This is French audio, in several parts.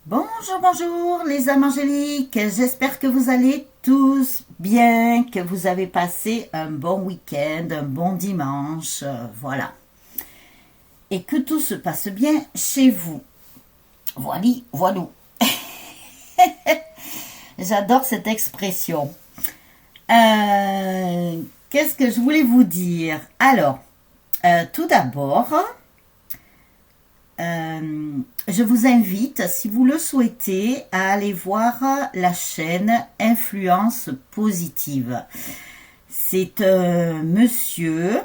Bonjour, bonjour les âmes angéliques, j'espère que vous allez tous bien, que vous avez passé un bon week-end, un bon dimanche, voilà. Et que tout se passe bien chez vous. Voilà, voilà. J'adore cette expression. Qu'est-ce que je voulais vous dire? Alors, tout d'abord, je vous invite, si vous le souhaitez, à aller voir la chaîne Influence Positive. C'est un monsieur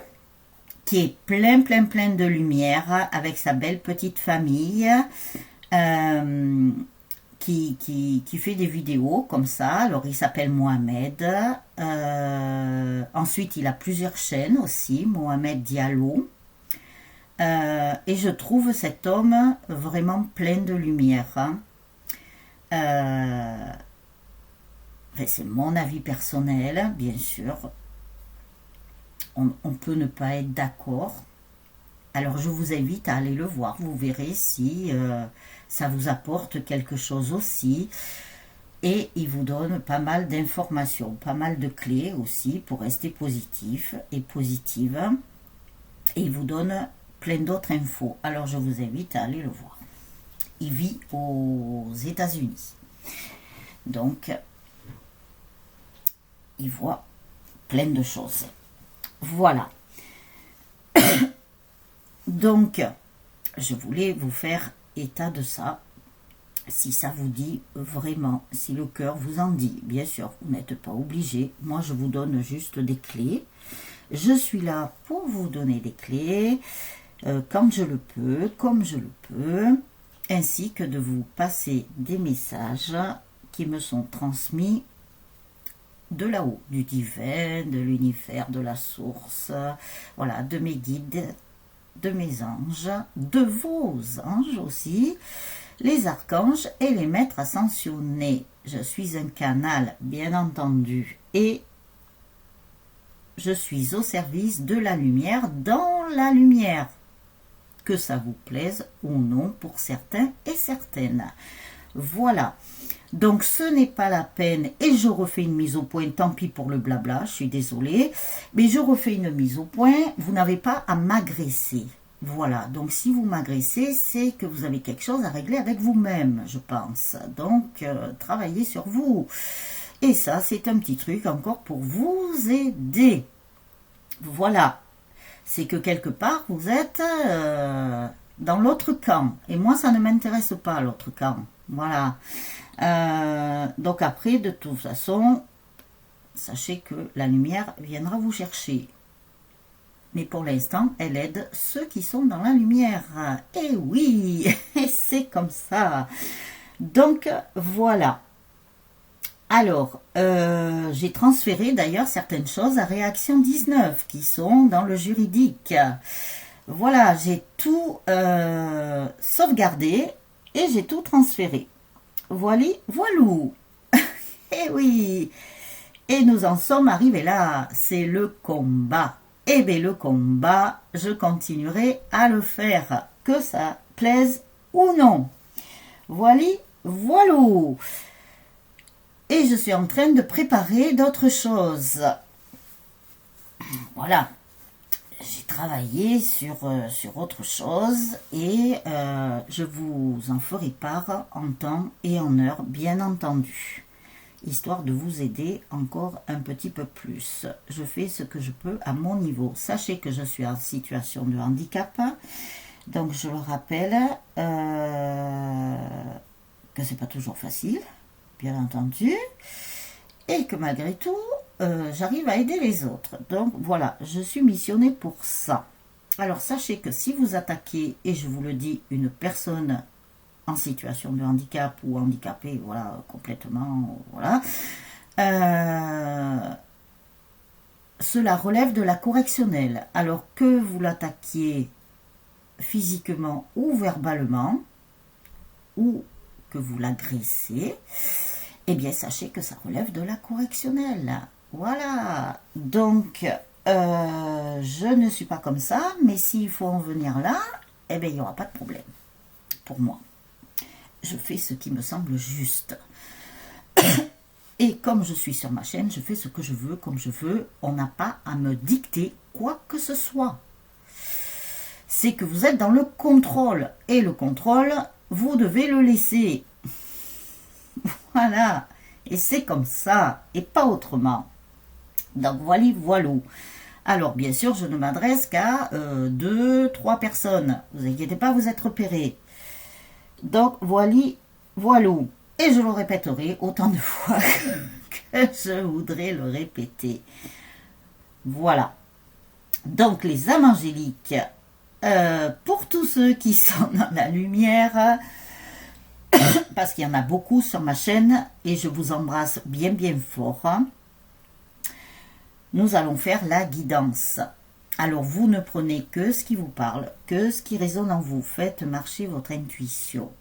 qui est plein de lumière avec sa belle petite famille euh, qui fait des vidéos comme ça. Alors il s'appelle Mohamed. Ensuite il a plusieurs chaînes aussi, Mohamed Diallo. Et je trouve cet homme vraiment plein de lumière. Hein. C'est mon avis personnel, bien sûr. On peut ne pas être d'accord. Alors je vous invite à aller le voir. Vous verrez si ça vous apporte quelque chose aussi. Et il vous donne pas mal d'informations, pas mal de clés aussi pour rester positif et positive. Et il vous donne plein d'autres infos. Alors je vous invite à aller le voir. Il vit aux États-Unis. Donc, il voit plein de choses. Voilà. Donc, je voulais vous faire état de ça. Si ça vous dit vraiment, si le cœur vous en dit, bien sûr, vous n'êtes pas obligé. Moi, je vous donne juste des clés. Je suis là pour vous donner des clés quand je le peux, comme je le peux, ainsi que de vous passer des messages qui me sont transmis de là-haut, du divin, de l'univers, de la source, voilà, de mes guides, de mes anges, de vos anges aussi, les archanges et les maîtres ascensionnés. Je suis un canal, bien entendu, et je suis au service de la lumière dans la lumière. Que ça vous plaise ou non pour certains et certaines. Voilà. Donc ce n'est pas la peine, et je refais une mise au point, tant pis pour le blabla, je suis désolée, mais je refais une mise au point, vous n'avez pas à m'agresser. Voilà, donc si vous m'agressez, c'est que vous avez quelque chose à régler avec vous-même, je pense. Donc, travaillez sur vous. Et ça, c'est un petit truc encore pour vous aider. Voilà. C'est que quelque part, vous êtes dans l'autre camp. Et moi, ça ne m'intéresse pas, l'autre camp. Voilà. Donc après, de toute façon, sachez que la lumière viendra vous chercher. Mais pour l'instant, elle aide ceux qui sont dans la lumière. Et oui, c'est comme ça. Donc voilà. Alors, j'ai transféré d'ailleurs certaines choses à Réaction 19 qui sont dans le juridique. Voilà, j'ai tout sauvegardé et j'ai tout transféré. Voilà, voilou. Eh oui. Et nous en sommes arrivés là. C'est le combat. Eh bien, le combat, je continuerai à le faire, que ça plaise ou non. Voilà, voilou. Et je suis en train de préparer d'autres choses. Voilà. J'ai travaillé sur autre chose et je vous en ferai part en temps et en heure, bien entendu, histoire de vous aider encore un petit peu plus. Je fais ce que je peux à mon niveau. Sachez que je suis en situation de handicap, donc je le rappelle que c'est pas toujours facile, bien entendu, et que malgré tout, j'arrive à aider les autres. Donc voilà, je suis missionnée pour ça. Alors sachez que si vous attaquez, et je vous le dis, une personne en situation de handicap ou handicapée, voilà, complètement, voilà, cela relève de la correctionnelle. Alors que vous l'attaquiez physiquement ou verbalement, ou que vous l'agressez, eh bien sachez que ça relève de la correctionnelle. Voilà. Donc, je ne suis pas comme ça, mais s'il faut en venir là, eh bien il n'y aura pas de problème pour moi. je fais ce qui me semble juste. Et comme je suis sur ma chaîne, je fais ce que je veux, comme je veux. On n'a pas à me dicter quoi que ce soit. C'est que vous êtes dans le contrôle. Et le contrôle, vous devez le laisser. Voilà. Et c'est comme ça. Et pas autrement. Donc voilà. Alors, bien sûr, je ne m'adresse qu'à 2, 3 personnes. Vous inquiétez pas, vous êtes repérés. Donc, voilà. Et je le répéterai autant de fois que je voudrais le répéter. Voilà. Donc, les âmes angéliques, pour tous ceux qui sont dans la lumière, parce qu'il y en a beaucoup sur ma chaîne, et je vous embrasse bien fort, nous allons faire la guidance. Alors, vous ne prenez que ce qui vous parle, que ce qui résonne en vous. Faites marcher votre intuition.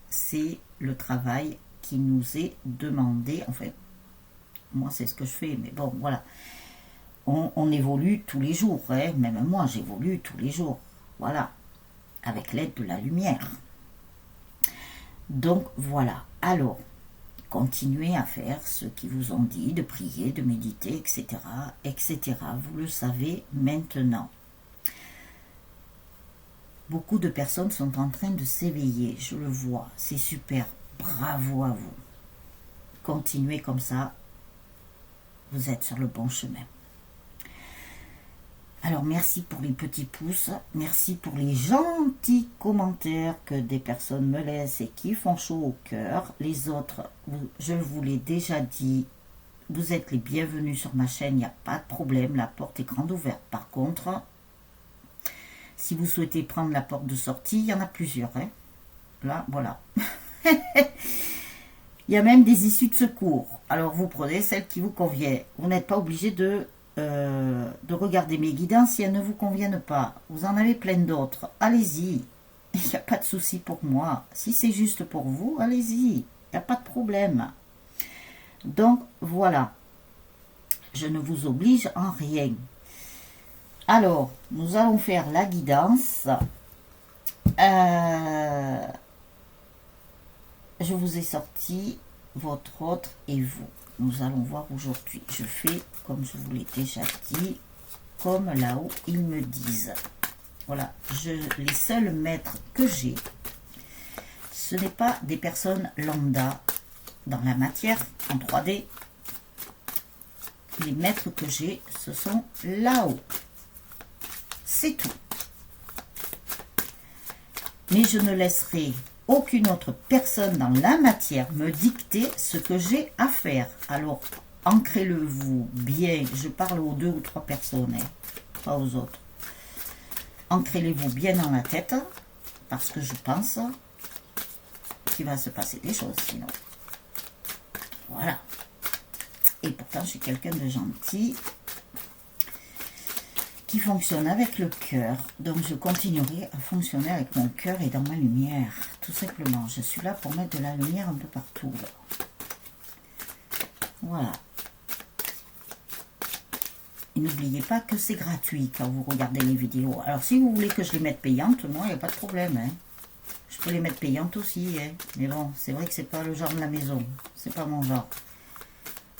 C'est le travail qui nous est demandé. En fait, moi, c'est ce que je fais, mais bon, voilà. On évolue tous les jours, hein. Même moi, j'évolue tous les jours. Voilà, avec l'aide de la lumière. Donc, voilà. Alors, continuez à faire ce qu'ils vous ont dit, de prier, de méditer, etc., etc. Vous le savez maintenant. Beaucoup de personnes sont en train de s'éveiller, je le vois, c'est super, bravo à vous. Continuez comme ça, vous êtes sur le bon chemin. Alors merci pour les petits pouces, merci pour les gentils commentaires que des personnes me laissent et qui font chaud au cœur. Les autres, je vous l'ai déjà dit, vous êtes les bienvenus sur ma chaîne, il n'y a pas de problème, la porte est grande ouverte. Par contre, si vous souhaitez prendre la porte de sortie, il y en a plusieurs. Hein. Là, voilà. Il y a même des issues de secours. Alors, vous prenez celle qui vous convient. Vous n'êtes pas obligé de regarder mes guidances si elles ne vous conviennent pas. Vous en avez plein d'autres. Allez-y. Il n'y a pas de souci pour moi. Si c'est juste pour vous, allez-y. Il n'y a pas de problème. Donc, voilà. Je ne vous oblige en rien. Alors, nous allons faire la guidance. Je vous ai sorti votre autre et vous. Nous allons voir aujourd'hui. Je fais, comme je vous l'ai déjà dit, comme là-haut, ils me disent. Voilà, les seuls maîtres que j'ai, ce n'est pas des personnes lambda dans la matière, en 3D. Les maîtres que j'ai, ce sont là-haut. C'est tout. Mais je ne laisserai aucune autre personne dans la matière me dicter ce que j'ai à faire. Alors, ancrez-le vous bien. Je parle aux 2 ou 3 personnes, hein, pas aux autres. Ancrez-les-vous bien dans la tête, parce que je pense qu'il va se passer des choses sinon. Voilà. Et pourtant, je suis quelqu'un de gentil, qui fonctionne avec le cœur. Donc, je continuerai à fonctionner avec mon cœur et dans ma lumière. Tout simplement. Je suis là pour mettre de la lumière un peu partout. Là. Voilà. Et n'oubliez pas que c'est gratuit quand vous regardez les vidéos. Alors, si vous voulez que je les mette payantes, moi, il n'y a pas de problème. Hein. Je peux les mettre payantes aussi. Hein. Mais bon, c'est vrai que c'est pas le genre de la maison. C'est pas mon genre.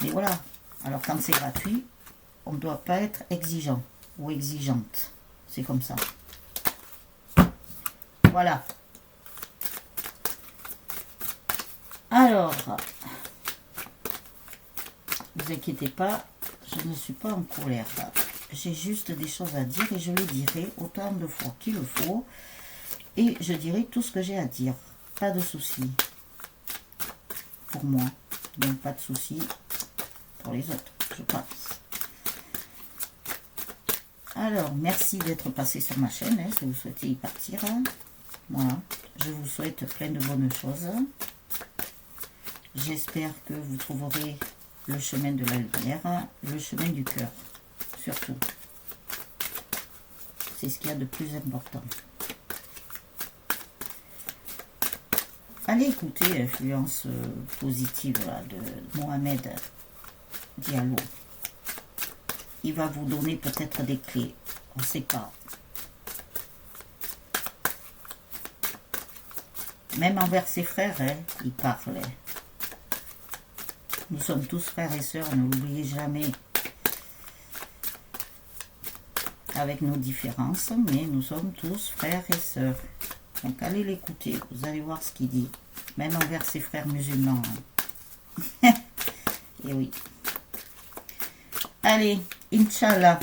Mais voilà. Alors, quand c'est gratuit, on ne doit pas être exigeant. Ou exigeante. C'est comme ça. Voilà. Alors, ne vous inquiétez pas, je ne suis pas en colère. J'ai juste des choses à dire et je les dirai autant de fois qu'il le faut. Et je dirai tout ce que j'ai à dire. Pas de souci. Pour moi. Donc pas de souci pour les autres, je pense. Alors, merci d'être passé sur ma chaîne, hein, si vous souhaitez y partir. Voilà, je vous souhaite plein de bonnes choses. J'espère que vous trouverez le chemin de la lumière, le chemin du cœur, surtout. C'est ce qu'il y a de plus important. Allez écouter l'influence positive là, de Mohamed Diallo. Il va vous donner peut-être des clés. On ne sait pas. Même envers ses frères, hein, il parle. Hein. Nous sommes tous frères et sœurs, ne l'oubliez jamais. Avec nos différences, mais nous sommes tous frères et sœurs. Donc allez l'écouter, vous allez voir ce qu'il dit. Même envers ses frères musulmans. Hein. Et oui. Allez, Inch'Allah.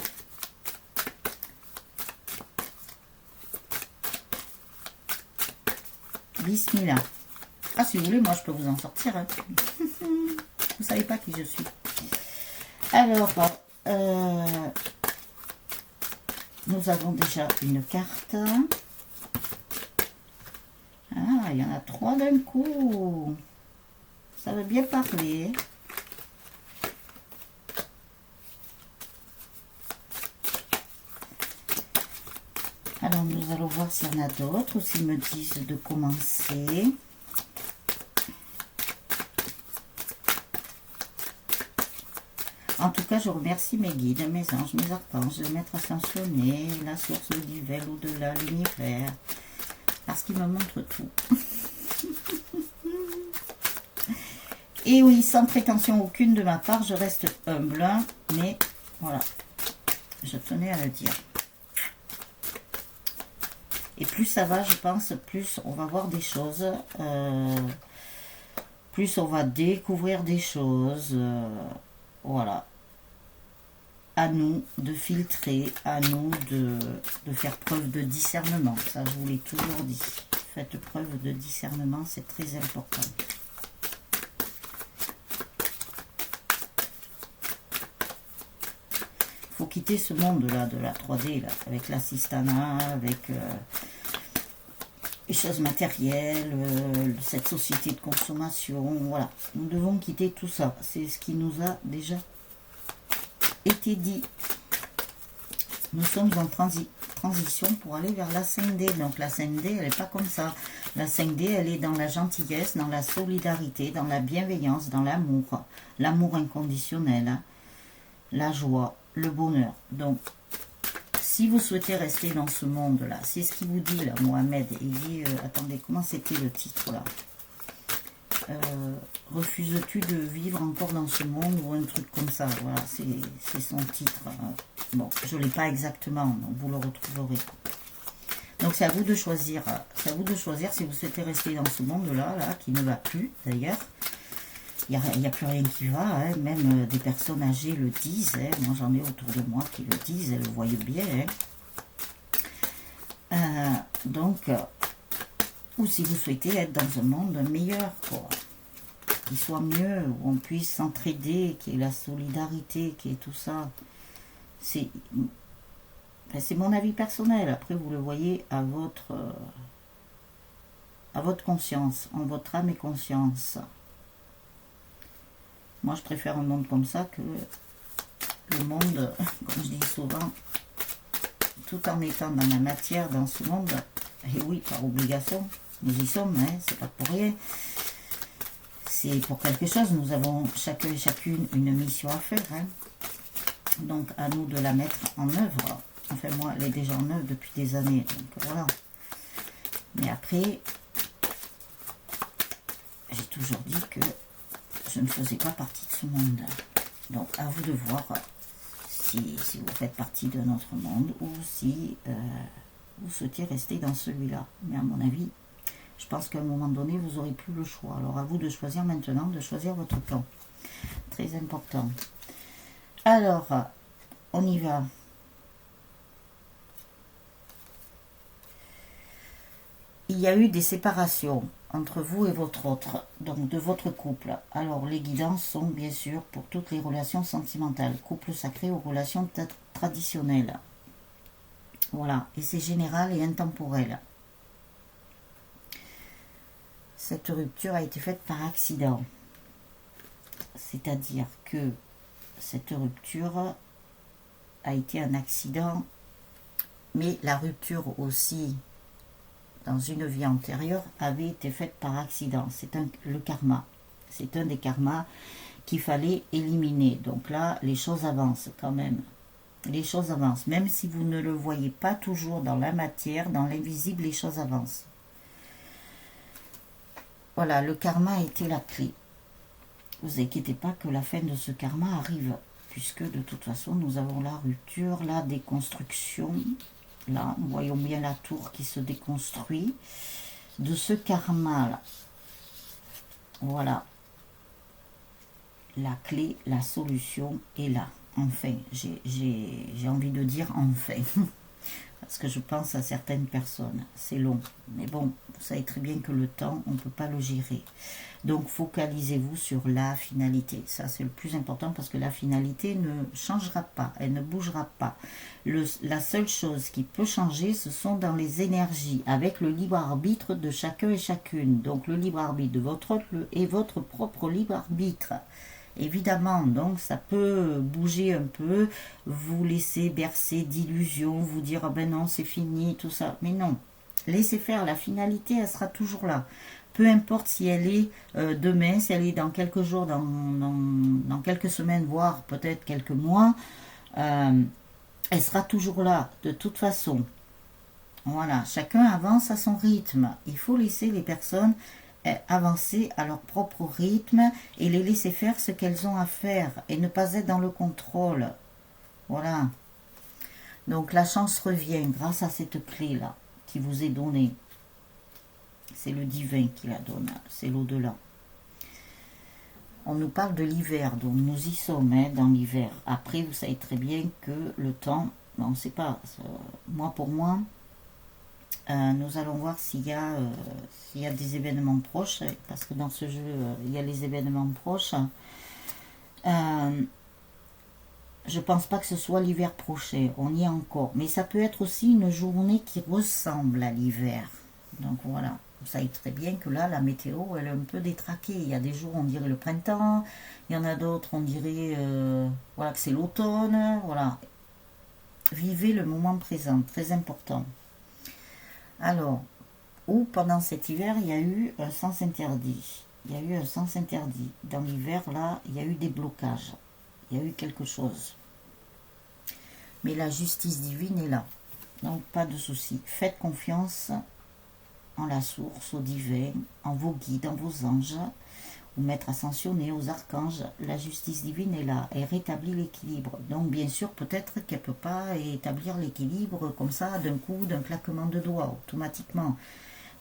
Bismillah. Ah, si vous voulez, moi je peux vous en sortir. Hein. Vous savez pas qui je suis. Alors, nous avons déjà une carte. Ah, il y en a 3 d'un coup. Ça veut bien parler. Alors, nous allons voir s'il y en a d'autres ou s'ils me disent de commencer. En tout cas, je remercie mes guides, mes anges, mes archanges, le maître ascensionné, la source, le divin, l'au-delà, l'univers, parce qu'ils me montrent tout. Et oui, sans prétention aucune de ma part, je reste humble, mais voilà, je tenais à le dire. Et plus ça va, je pense, plus on va voir des choses, plus on va découvrir des choses, voilà. À nous de filtrer, à nous de faire preuve de discernement. Ça, je vous l'ai toujours dit. Faites preuve de discernement, c'est très important. Il faut quitter ce monde-là, de la 3D, là, avec l'assistanat, avec les choses matérielles, cette société de consommation, voilà. Nous devons quitter tout ça. C'est ce qui nous a déjà été dit. Nous sommes en transition pour aller vers la 5D. Donc la 5D, elle n'est pas comme ça. La 5D, elle est dans la gentillesse, dans la solidarité, dans la bienveillance, dans l'amour. L'amour inconditionnel, hein, la joie, le bonheur. Donc, si vous souhaitez rester dans ce monde-là, c'est ce qu'il vous dit là, Mohamed. Il dit, attendez, comment c'était le titre là? Refuses-tu de vivre encore dans ce monde ou un truc comme ça? Voilà, c'est son titre. Bon, je ne l'ai pas exactement, donc vous le retrouverez. Donc c'est à vous de choisir. C'est à vous de choisir si vous souhaitez rester dans ce monde-là, là, qui ne va plus d'ailleurs. Il n'y a plus rien qui va, hein. Même des personnes âgées le disent. Hein. Moi j'en ai autour de moi qui le disent, elles le voient bien. Hein. Donc, ou si vous souhaitez être dans un monde meilleur, quoi. Qu'il soit mieux, où on puisse s'entraider, qu'il y ait la solidarité, qu'il y ait tout ça. C'est mon avis personnel. Après, vous le voyez à votre conscience, en votre âme et conscience. Moi, je préfère un monde comme ça que le monde, comme je dis souvent, tout en étant dans la matière, dans ce monde. Et oui, par obligation, nous y sommes, hein, c'est pas pour rien. C'est pour quelque chose, nous avons chacun et chacune une mission à faire. Hein. Donc, à nous de la mettre en œuvre. Enfin, moi, elle est déjà en œuvre depuis des années. Donc, voilà. Mais après, j'ai toujours dit que je ne faisais pas partie de ce monde. Donc, à vous de voir si vous faites partie de notre monde ou si vous souhaitez rester dans celui-là. Mais à mon avis, je pense qu'à un moment donné, vous n'aurez plus le choix. Alors, à vous de choisir maintenant, de choisir votre plan. Très important. Alors, on y va. Il y a eu des séparations entre vous et votre autre, donc de votre couple. Alors, les guidances sont bien sûr pour toutes les relations sentimentales, couple sacré ou relations traditionnelles. Voilà, et c'est général et intemporel. Cette rupture a été faite par accident. C'est-à-dire que cette rupture a été un accident, mais la rupture aussi, dans une vie antérieure, avait été faite par accident. C'est le karma. C'est un des karmas qu'il fallait éliminer. Donc là, les choses avancent quand même. Les choses avancent. Même si vous ne le voyez pas toujours dans la matière, dans l'invisible, les choses avancent. voilà, le karma était la clé. Vous inquiétez pas que la fin de ce karma arrive, puisque de toute façon, nous avons la rupture, la déconstruction. Là, nous voyons bien la tour qui se déconstruit de ce karma-là. Voilà. La clé, la solution est là. Enfin, j'ai envie de dire enfin. Parce que je pense à certaines personnes. C'est long. Mais bon, vous savez très bien que le temps, on ne peut pas le gérer. Donc, focalisez-vous sur la finalité. Ça, c'est le plus important parce que la finalité ne changera pas. Elle ne bougera pas. La seule chose qui peut changer, ce sont dans les énergies, avec le libre arbitre de chacun et chacune. Donc, le libre arbitre de votre et votre propre libre arbitre. Évidemment, donc ça peut bouger un peu, vous laisser bercer d'illusions, vous dire ah ben non c'est fini, tout ça. Mais non, laissez faire, la finalité elle sera toujours là. Peu importe si elle est demain, si elle est dans quelques jours, dans quelques semaines, voire peut-être quelques mois, elle sera toujours là, de toute façon. Voilà, chacun avance à son rythme. Il faut laisser les personnes avancer à leur propre rythme et les laisser faire ce qu'elles ont à faire et ne pas être dans le contrôle. Voilà. Donc la chance revient grâce à cette clé-là qui vous est donnée. C'est le divin qui la donne, c'est l'au-delà. On nous parle de l'hiver, donc nous y sommes dans l'hiver. Après, vous savez très bien que le temps, on ne sait pas, moi pour moi, nous allons voir s'il y a des événements proches, parce que dans ce jeu, il y a les événements proches. Je pense pas que ce soit l'hiver prochain, on y est encore. Mais ça peut être aussi une journée qui ressemble à l'hiver. Donc voilà, vous savez très bien que là, la météo, elle est un peu détraquée. Il y a des jours, on dirait le printemps. Il y en a d'autres, on dirait voilà, que c'est l'automne. Voilà. Vivez le moment présent, très important. Alors, où pendant cet hiver, il y a eu un sens interdit. Il y a eu un sens interdit. Dans l'hiver, là, il y a eu des blocages. Il y a eu quelque chose. Mais la justice divine est là. Donc, pas de souci. Faites confiance en la source, au divin, en vos guides, en vos anges, aux maîtres ascensionnés, aux archanges. La justice divine est là. Elle rétablit l'équilibre. Donc, bien sûr, peut-être qu'elle ne peut pas établir l'équilibre comme ça, d'un coup, d'un claquement de doigts, automatiquement.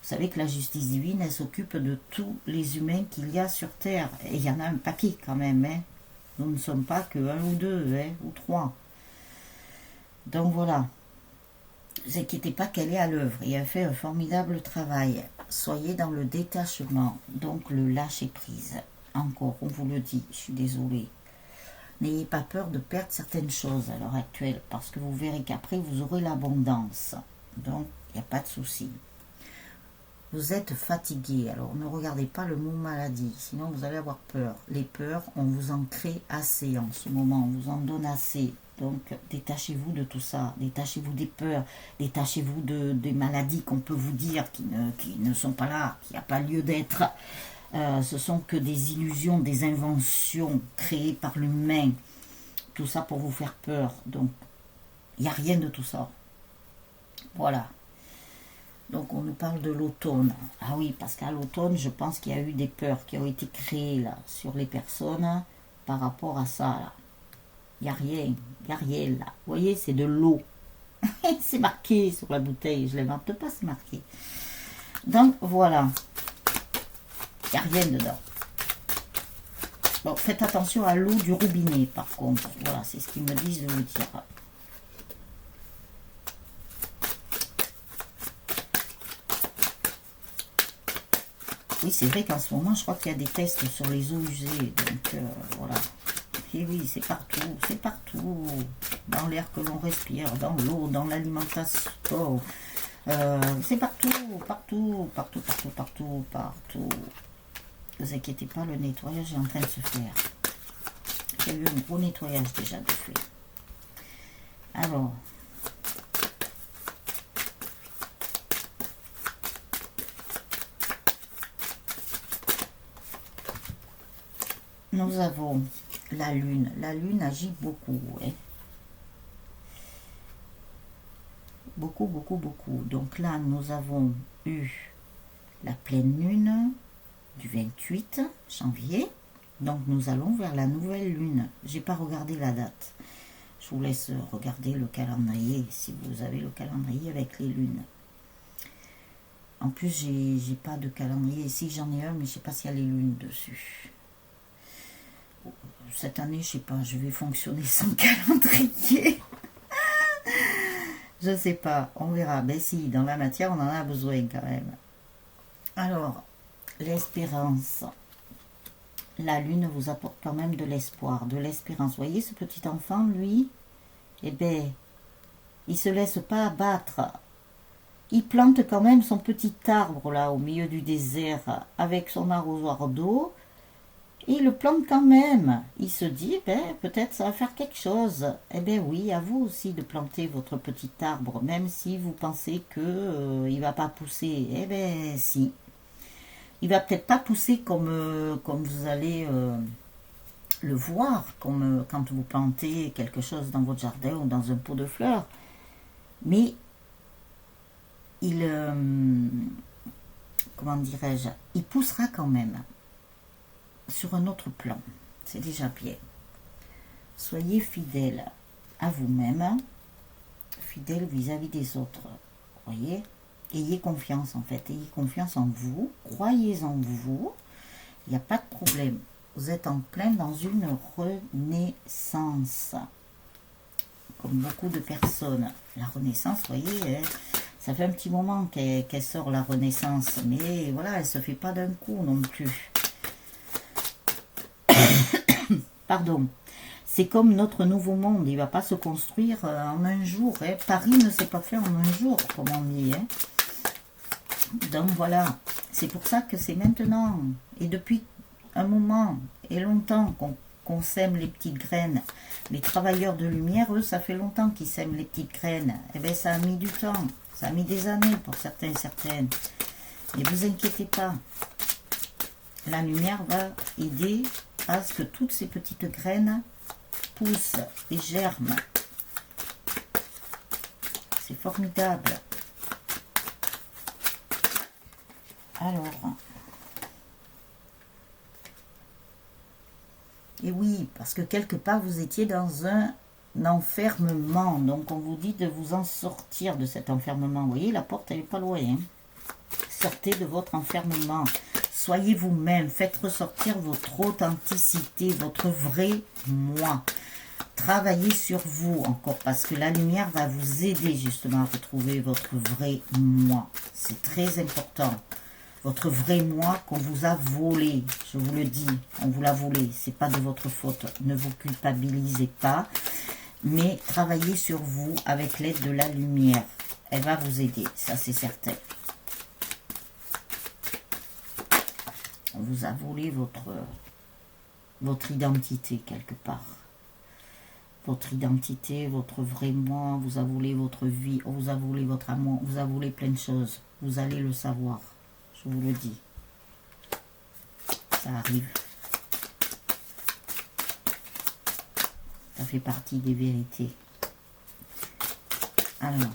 Vous savez que la justice divine, elle s'occupe de tous les humains qu'il y a sur Terre. Et il y en a un paquet quand même. Hein. Nous ne sommes pas que un ou deux, hein, ou trois. Donc voilà. Ne vous inquiétez pas qu'elle est à l'œuvre et elle fait un formidable travail. Soyez dans le détachement, donc le lâcher-prise. Encore, on vous le dit, je suis désolée. N'ayez pas peur de perdre certaines choses à l'heure actuelle, parce que vous verrez qu'après, vous aurez l'abondance. Donc, il n'y a pas de souci. Vous êtes fatigué, alors ne regardez pas le mot maladie, sinon vous allez avoir peur. Les peurs, on vous en crée assez en ce moment, on vous en donne assez. Donc détachez-vous de tout ça, détachez-vous des peurs, détachez-vous des maladies qu'on peut vous dire qui ne sont pas là, qui n'ont pas lieu d'être. Ce sont que des illusions, des inventions créées par l'humain. Tout ça pour vous faire peur. Donc il n'y a rien de tout ça. Voilà. Donc on nous parle de l'automne. Ah oui, parce qu'à l'automne, je pense qu'il y a eu des peurs qui ont été créées là, sur les personnes par rapport à ça. Là. Il n'y a rien là. Vous voyez, c'est de l'eau. C'est marqué sur la bouteille, je ne l'invente pas, c'est marqué. Donc voilà, il n'y a rien dedans. Bon, faites attention à l'eau du robinet par contre. Voilà, c'est ce qu'ils me disent de vous dire. Oui, c'est vrai qu'en ce moment, je crois qu'il y a des tests sur les eaux usées. Donc, voilà. Et oui, c'est partout. C'est partout. Dans l'air que l'on respire, dans l'eau, dans l'alimentation. C'est partout, partout, partout, partout, partout, partout. Ne vous inquiétez pas, le nettoyage est en train de se faire. Il y a eu un gros nettoyage déjà de fait. Alors... nous avons la lune. La lune agit beaucoup. Hein. Beaucoup, beaucoup, beaucoup. Donc là, nous avons eu la pleine lune. du 28 janvier. Donc nous allons vers la nouvelle lune. J'ai pas regardé la date. Je vous laisse regarder le calendrier si vous avez le calendrier avec les lunes. En plus, j'ai pas de calendrier ici, j'en ai un, mais je sais pas s'il y a les lunes dessus. Cette année, je sais pas, je vais fonctionner sans calendrier. Je sais pas, on verra. Ben si, dans la matière, on en a besoin quand même. Alors, l'espérance. La lune vous apporte quand même de l'espoir, de l'espérance. Vous voyez, ce petit enfant, lui, eh ben, il se laisse pas abattre. Il plante quand même son petit arbre là au milieu du désert avec son arrosoir d'eau. Il le plante quand même. Il se dit, ben, peut-être ça va faire quelque chose. Eh bien oui, à vous aussi de planter votre petit arbre, même si vous pensez que il va pas pousser. Eh bien si. Il va peut-être pas pousser comme vous allez le voir, comme quand vous plantez quelque chose dans votre jardin ou dans un pot de fleurs. Mais il, comment dirais-je, il poussera quand même sur un autre plan. C'est déjà bien. Soyez fidèle à vous-même, fidèle vis-à-vis des autres. Voyez, ayez confiance en fait, ayez confiance en vous, croyez en vous, il n'y a pas de problème. Vous êtes en plein dans une renaissance, comme beaucoup de personnes. La renaissance, vous voyez, ça fait un petit moment qu'elle sort la renaissance, mais voilà, elle ne se fait pas d'un coup non plus. Pardon. C'est comme notre nouveau monde, il ne va pas se construire en un jour. Hein. Paris ne s'est pas fait en un jour, comme on dit. Hein. Donc voilà, c'est pour ça que c'est maintenant, et depuis un moment et longtemps qu'on sème les petites graines. Les travailleurs de lumière, eux, ça fait longtemps qu'ils sèment les petites graines. Eh bien, ça a mis du temps, ça a mis des années pour certains et certaines. Mais vous inquiétez pas, la lumière va aider à ce que toutes ces petites graines poussent et germent. C'est formidable. Alors, et oui, parce que quelque part vous étiez dans un enfermement, donc on vous dit de vous en sortir de cet enfermement. Vous voyez, la porte elle n'est pas loin. Hein. Sortez de votre enfermement, soyez vous-même, faites ressortir votre authenticité, votre vrai moi. Travaillez sur vous encore, parce que la lumière va vous aider justement à retrouver votre vrai moi. C'est très important. Votre vrai moi qu'on vous a volé, je vous le dis, on vous l'a volé, c'est pas de votre faute, ne vous culpabilisez pas, mais travaillez sur vous avec l'aide de la lumière, elle va vous aider, ça c'est certain. On vous a volé votre identité quelque part, votre identité, votre vrai moi, on vous a volé votre vie, on vous a volé votre amour, on vous a volé plein de choses, vous allez le savoir. Je vous le dis, ça arrive. Ça fait partie des vérités. Alors,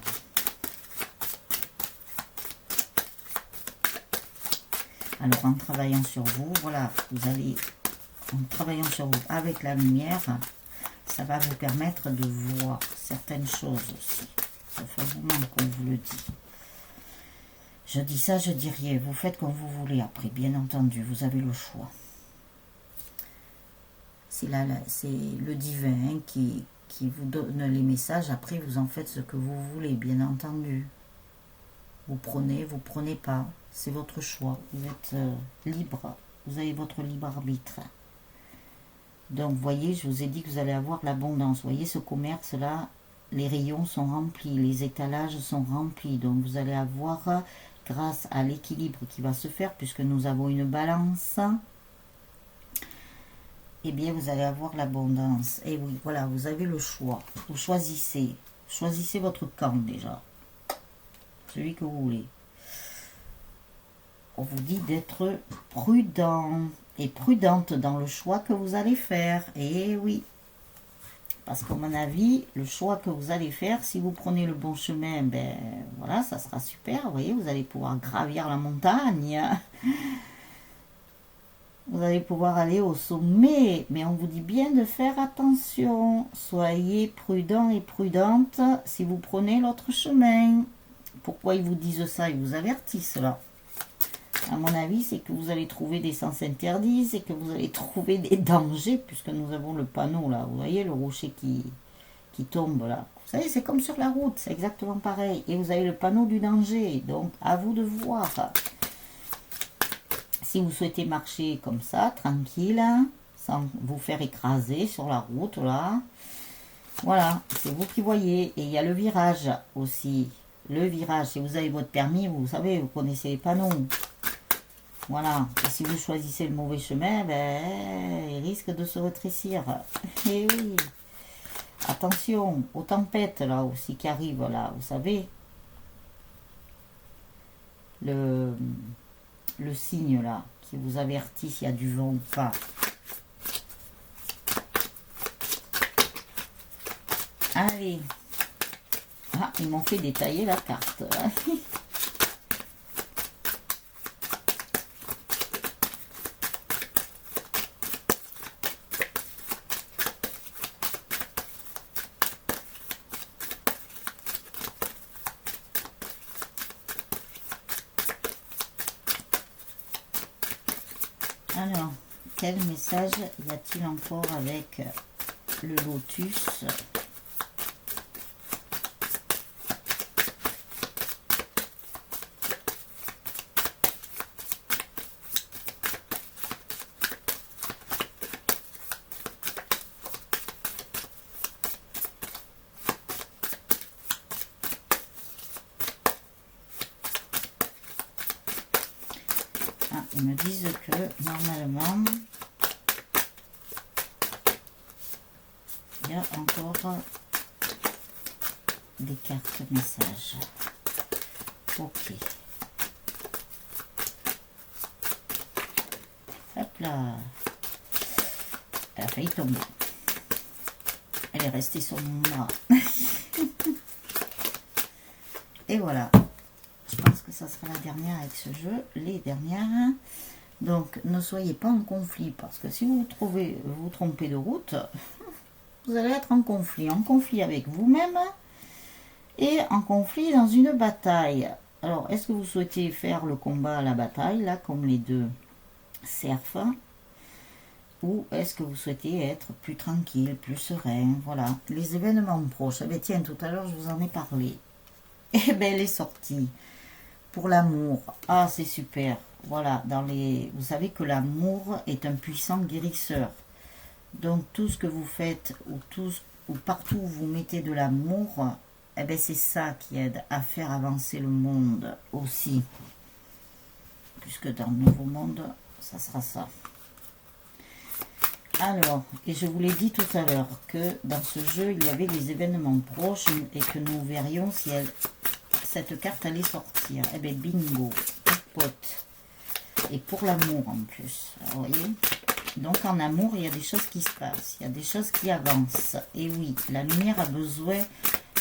en travaillant sur vous, voilà, vous allez, en travaillant sur vous avec la lumière, ça va vous permettre de voir certaines choses aussi. Ça fait un moment qu'on vous le dit. Je dis ça, je dis rien. Vous faites comme vous voulez après, bien entendu. Vous avez le choix. C'est le divin qui vous donne les messages. Après, vous en faites ce que vous voulez, bien entendu. Vous prenez pas. C'est votre choix. Vous êtes libre. Vous avez votre libre arbitre. Donc, vous voyez, je vous ai dit que vous allez avoir l'abondance. Vous voyez, ce commerce-là, les rayons sont remplis. Les étalages sont remplis. Donc, vous allez avoir... grâce à l'équilibre qui va se faire, puisque nous avons une balance, eh bien, vous allez avoir l'abondance. Et oui, voilà, vous avez le choix. Vous choisissez. Choisissez votre camp, déjà. Celui que vous voulez. On vous dit d'être prudent et prudente dans le choix que vous allez faire. Et oui. Parce qu'à mon avis, le choix que vous allez faire, si vous prenez le bon chemin, ben voilà, ça sera super. Vous voyez, vous allez pouvoir gravir la montagne. vous allez pouvoir aller au sommet. Mais on vous dit bien de faire attention. Soyez prudents et prudentes si vous prenez l'autre chemin. Pourquoi ils vous disent ça? Ils vous avertissent là. À mon avis, c'est que vous allez trouver des sens interdits, c'est que vous allez trouver des dangers, puisque nous avons le panneau là. Vous voyez le rocher qui tombe là. Vous savez, c'est comme sur la route, c'est exactement pareil. Et vous avez le panneau du danger. Donc, à vous de voir. Si vous souhaitez marcher comme ça, tranquille, sans vous faire écraser sur la route, là. Voilà, c'est vous qui voyez. Et il y a le virage aussi. Le virage, si vous avez votre permis, vous savez, vous connaissez les panneaux. Voilà. Et si vous choisissez le mauvais chemin, ben, il risque de se rétrécir. Et oui. Attention aux tempêtes, là aussi, qui arrivent, là, vous savez. Le signe, là, qui vous avertit s'il y a du vent ou pas. Allez. Ah, ils m'ont fait détailler la carte. Alors, quel message y a-t-il encore avec le lotus? Ils me disent que normalement il y a encore des cartes messages. Ok. Hop là. Elle a failli tomber. Elle est restée sur mon bras. Et voilà. Je pense que ça sera la dernière avec ce jeu, les dernières. Donc, ne soyez pas en conflit, parce que si vous vous trompez de route, vous allez être en conflit avec vous-même et en conflit dans une bataille. Alors, est-ce que vous souhaitez faire le combat à la bataille, là, comme les deux serfs, ou est-ce que vous souhaitez être plus tranquille, plus serein? Voilà, les événements proches. Eh bien, tiens, tout à l'heure, je vous en ai parlé. Eh bien, elle est sortie. Pour l'amour, ah c'est super, voilà, vous savez que l'amour est un puissant guérisseur, donc tout ce que vous faites, ou partout où vous mettez de l'amour, eh ben c'est ça qui aide à faire avancer le monde aussi, puisque dans le nouveau monde, ça sera ça. Alors, et je vous l'ai dit tout à l'heure, que dans ce jeu, il y avait les événements proches, et que nous verrions si cette carte allait sortir. Eh bien, bingo, pote. Et pour l'amour en plus. Vous voyez? Donc en amour, il y a des choses qui se passent. Il y a des choses qui avancent. Et oui, la lumière a besoin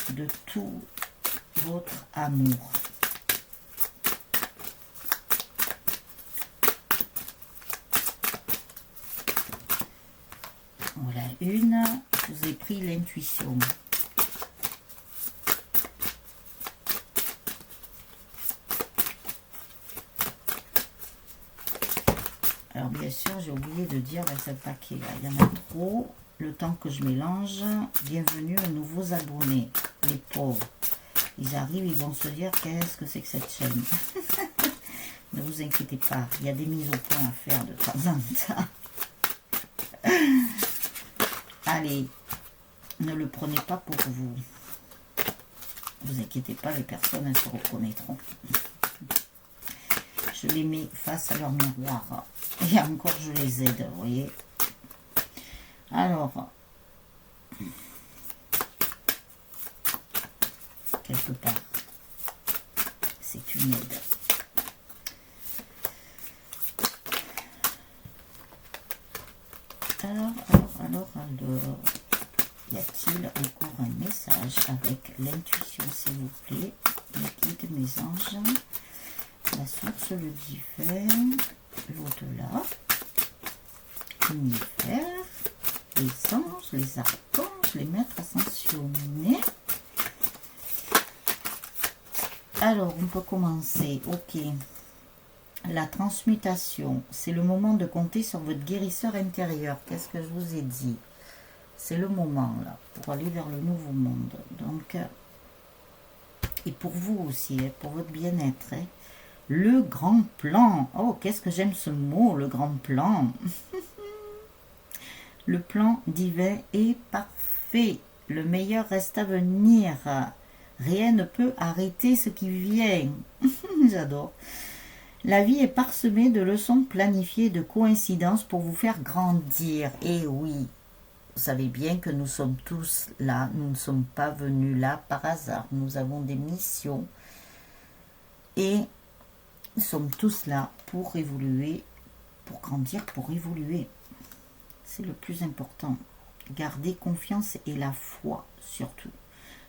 de tout votre amour. Voilà une. Je vous ai pris l'intuition. Alors bien sûr, j'ai oublié de dire dans ce paquet là, il y en a trop. Le temps que je mélange, bienvenue aux nouveaux abonnés, les pauvres. Ils arrivent, ils vont se dire qu'est-ce que c'est que cette chaîne. Ne vous inquiétez pas, il y a des mises au point à faire de temps en temps. Allez, ne le prenez pas pour vous. Ne vous inquiétez pas, les personnes elles se reconnaîtront. Je les mets face à leur miroir. Et encore, je les aide, vous voyez. Alors, quelque part, c'est une aide. Alors, y a-t-il encore un message avec l'intuition, s'il vous plaît? Les guides, mes anges, la source, le divin, l'au-delà. l'univers, les anges, les archanges, les maîtres ascensionnés. Alors, on peut commencer. Ok. La transmutation, c'est le moment de compter sur votre guérisseur intérieur. Qu'est-ce que je vous ai dit? C'est le moment, là, pour aller vers le nouveau monde. Donc, et pour vous aussi, hein, pour votre bien-être. Hein. Le grand plan. Oh, qu'est-ce que j'aime ce mot, le grand plan. Le plan divin est parfait. Le meilleur reste à venir. Rien ne peut arrêter ce qui vient. J'adore. La vie est parsemée de leçons planifiées, de coïncidences pour vous faire grandir. Et oui, vous savez bien que nous sommes tous là. Nous ne sommes pas venus là par hasard. Nous avons des missions. Et nous sommes tous là pour évoluer, pour grandir, pour évoluer. C'est le plus important. Gardez confiance et la foi surtout.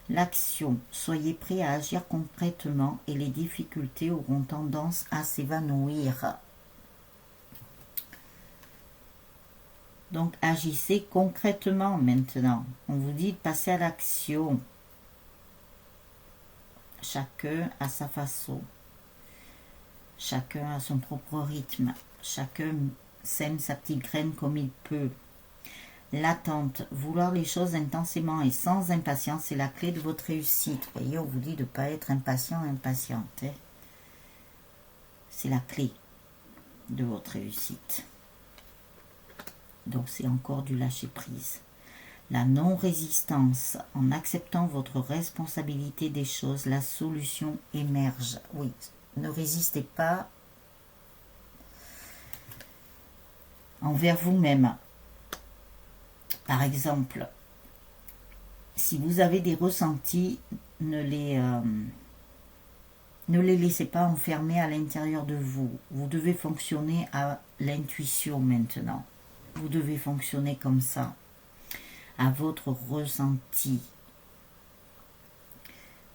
L'action, soyez prêts à agir concrètement et les difficultés auront tendance à s'évanouir. Donc agissez concrètement maintenant. On vous dit de passer à l'action. Chacun à sa façon. Chacun à son propre rythme. Chacun sème sa petite graine comme il peut. L'attente, vouloir les choses intensément et sans impatience, c'est la clé de votre réussite. Vous voyez, on vous dit de ne pas être impatient, impatiente. Hein. C'est la clé de votre réussite. Donc c'est encore du lâcher-prise. La non-résistance, en acceptant votre responsabilité des choses, la solution émerge. Oui, ne résistez pas envers vous-même. Par exemple, si vous avez des ressentis, ne les laissez pas enfermer à l'intérieur de vous. Vous devez fonctionner à l'intuition maintenant. Vous devez fonctionner comme ça, à votre ressenti.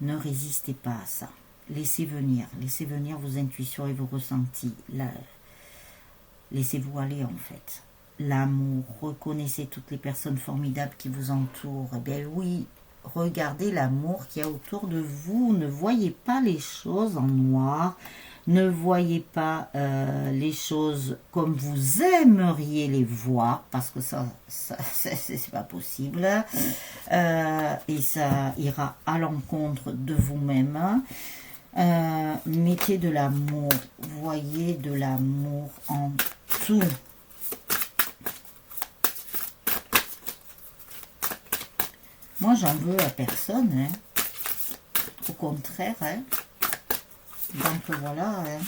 Ne résistez pas à ça. Laissez venir vos intuitions et vos ressentis. Laissez-vous aller en fait. L'amour, reconnaissez toutes les personnes formidables qui vous entourent. Eh bien oui, regardez l'amour qu'il y a autour de vous. Ne voyez pas les choses en noir. Ne voyez pas les choses comme vous aimeriez les voir, parce que ça c'est pas possible. Et ça ira à l'encontre de vous-même. Mettez de l'amour, voyez de l'amour en tout. Moi, j'en veux à personne, hein. Au contraire, hein. Donc voilà, hein.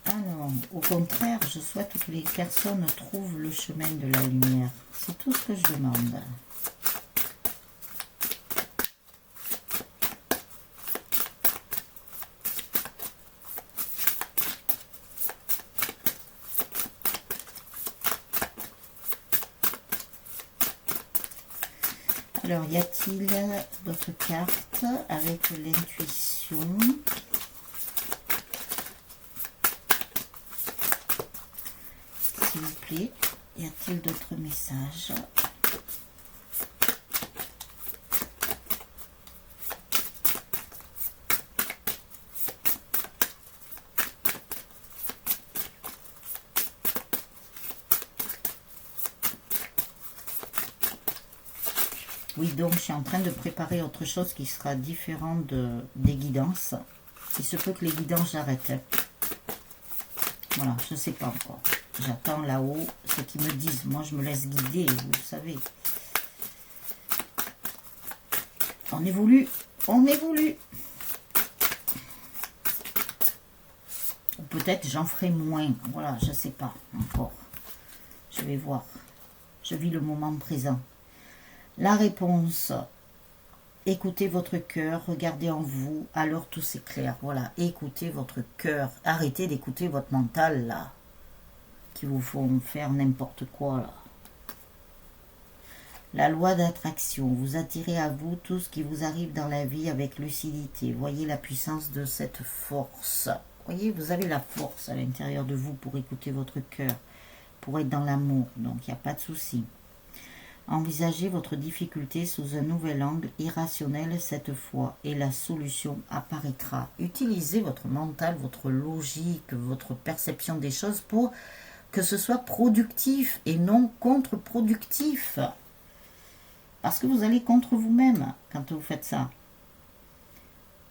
Alors, au contraire, je souhaite que les personnes trouvent le chemin de la lumière. C'est tout ce que je demande. Alors, y a-t-il d'autres cartes avec l'intuition? S'il vous plaît, y a-t-il d'autres messages? Oui, donc je suis en train de préparer autre chose qui sera différent des guidances. Il se peut que les guidances j'arrête. Voilà, je ne sais pas encore. J'attends là-haut ce qu'ils me disent. Moi, je me laisse guider, vous savez. On évolue, on évolue. Ou peut-être j'en ferai moins. Voilà, je ne sais pas encore. Je vais voir. Je vis le moment présent. La réponse, écoutez votre cœur, regardez en vous, alors tout s'éclaire. Voilà, écoutez votre cœur. Arrêtez d'écouter votre mental, là, qui vous font faire n'importe quoi, là. La loi d'attraction, vous attirez à vous tout ce qui vous arrive dans la vie avec lucidité. Voyez la puissance de cette force. Voyez, vous avez la force à l'intérieur de vous pour écouter votre cœur, pour être dans l'amour, donc il n'y a pas de souci. Envisagez votre difficulté sous un nouvel angle irrationnel cette fois et la solution apparaîtra. Utilisez votre mental, votre logique, votre perception des choses pour que ce soit productif et non contre-productif. Parce que vous allez contre vous-même quand vous faites ça.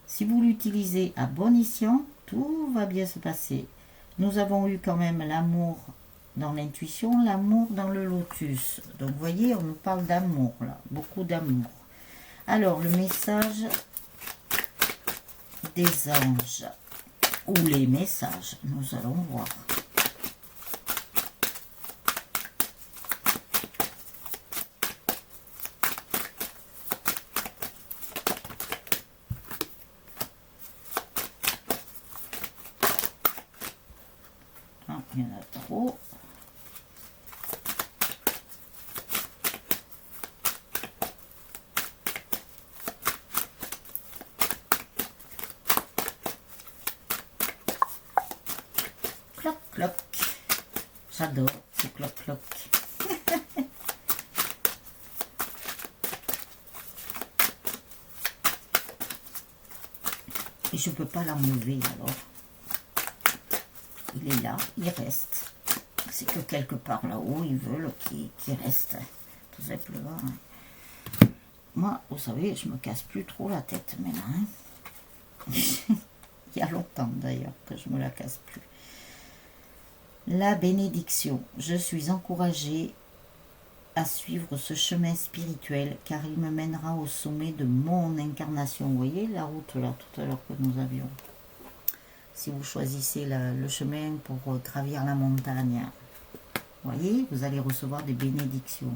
Si vous l'utilisez à bon escient, tout va bien se passer. Nous avons eu quand même l'amour dans l'intuition, l'amour dans le lotus. Donc, vous voyez, on nous parle d'amour, là. Beaucoup d'amour. Alors, le message des anges. Ou les messages, nous allons voir. Ah, il y en a trop. Cloc, cloc. J'adore ce cloc, cloc. Et je ne peux pas l'enlever alors. Il est là, il reste. C'est que quelque part là-haut, ils veulent qu'il reste. Tout simplement. Moi, vous savez, je me casse plus trop la tête maintenant. Il y a longtemps d'ailleurs que je me la casse plus. La bénédiction. Je suis encouragée à suivre ce chemin spirituel car il me mènera au sommet de mon incarnation. Vous voyez la route là tout à l'heure que nous avions. Si vous choisissez le chemin pour gravir la montagne, vous voyez, vous allez recevoir des bénédictions.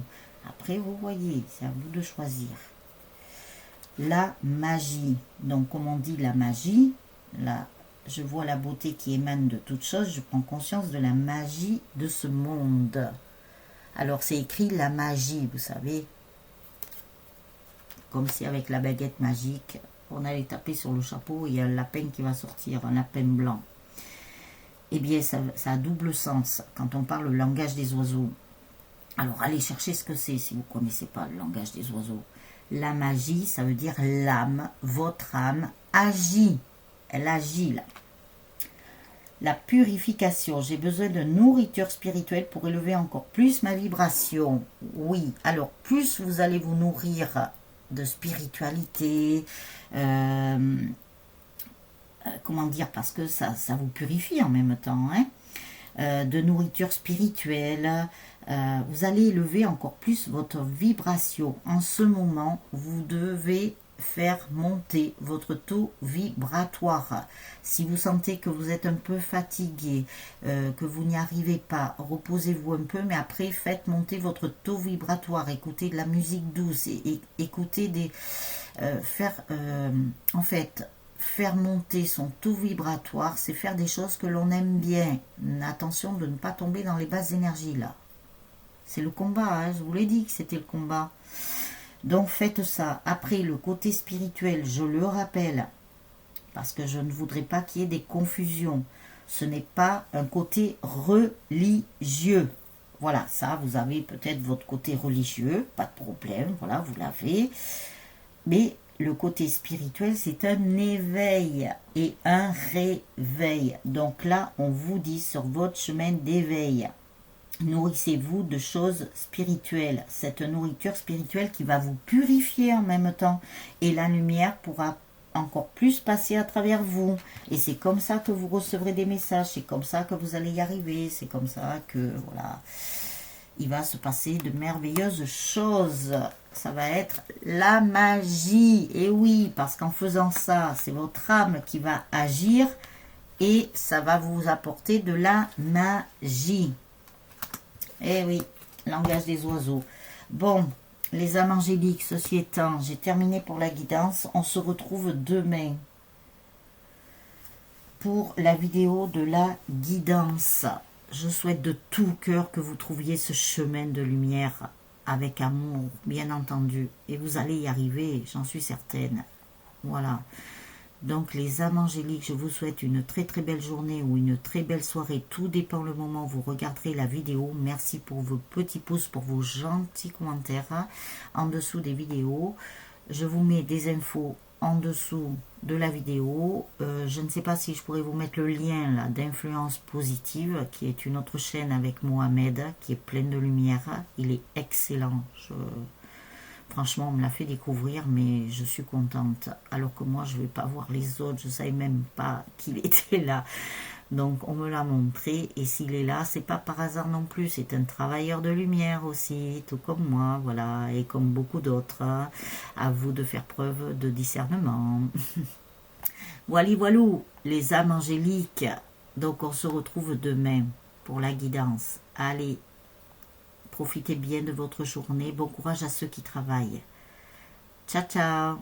Après, vous voyez, c'est à vous de choisir. La magie. Donc, comme on dit la magie, là, je vois la beauté qui émane de toute chose. Je prends conscience de la magie de ce monde. Alors, c'est écrit la magie, vous savez. Comme si avec la baguette magique, on allait taper sur le chapeau et il y a un lapin qui va sortir, un lapin blanc. Eh bien, ça a double sens quand on parle le langage des oiseaux. Alors, allez chercher ce que c'est si vous ne connaissez pas le langage des oiseaux. La magie, ça veut dire l'âme, votre âme agit. Elle agit là. La purification. J'ai besoin de nourriture spirituelle pour élever encore plus ma vibration. Oui, alors plus vous allez vous nourrir de spiritualité, comment dire, parce que ça vous purifie en même temps, hein, de nourriture spirituelle, vous allez élever encore plus votre vibration. En ce moment, vous devez faire monter votre taux vibratoire. Si vous sentez que vous êtes un peu fatigué, que vous n'y arrivez pas, reposez-vous un peu, mais après faites monter votre taux vibratoire. Écoutez de la musique douce et écoutez des... en fait, faire monter son taux vibratoire, c'est faire des choses que l'on aime bien. Attention de ne pas tomber dans les basses énergies là. C'est le combat, hein, je vous l'ai dit que c'était le combat. Donc faites ça. Après, le côté spirituel, je le rappelle, parce que je ne voudrais pas qu'il y ait des confusions. Ce n'est pas un côté religieux. Voilà, ça, vous avez peut-être votre côté religieux, pas de problème, voilà, vous l'avez. Mais le côté spirituel, c'est un éveil et un réveil. Donc là, on vous dit sur votre chemin d'éveil. Nourrissez-vous de choses spirituelles, cette nourriture spirituelle qui va vous purifier en même temps et la lumière pourra encore plus passer à travers vous et c'est comme ça que vous recevrez des messages, c'est comme ça que vous allez y arriver, c'est comme ça que voilà, il va se passer de merveilleuses choses. Ça va être la magie, et oui, parce qu'en faisant ça, c'est votre âme qui va agir et ça va vous apporter de la magie. Eh oui, langage des oiseaux. Bon, les âmes angéliques, ceci étant, j'ai terminé pour la guidance. On se retrouve demain pour la vidéo de la guidance. Je souhaite de tout cœur que vous trouviez ce chemin de lumière avec amour, bien entendu. Et vous allez y arriver, j'en suis certaine. Voilà. Donc les âmes angéliques, je vous souhaite une très très belle journée ou une très belle soirée. Tout dépend le moment où vous regarderez la vidéo. Merci pour vos petits pouces, pour vos gentils commentaires en dessous des vidéos. Je vous mets des infos en dessous de la vidéo. Je ne sais pas si je pourrais vous mettre le lien là d'Influence Positive, qui est une autre chaîne avec Mohamed, qui est pleine de lumière. Il est excellent. Franchement, on me l'a fait découvrir, mais je suis contente. Alors que moi, je ne vais pas voir les autres. Je ne savais même pas qu'il était là. Donc, on me l'a montré. Et s'il est là, c'est pas par hasard non plus. C'est un travailleur de lumière aussi, tout comme moi, voilà. Et comme beaucoup d'autres. À vous de faire preuve de discernement. Voilà, voilou, les âmes angéliques. Donc, on se retrouve demain pour la guidance. Allez. Profitez bien de votre journée. Bon courage à ceux qui travaillent. Ciao, ciao.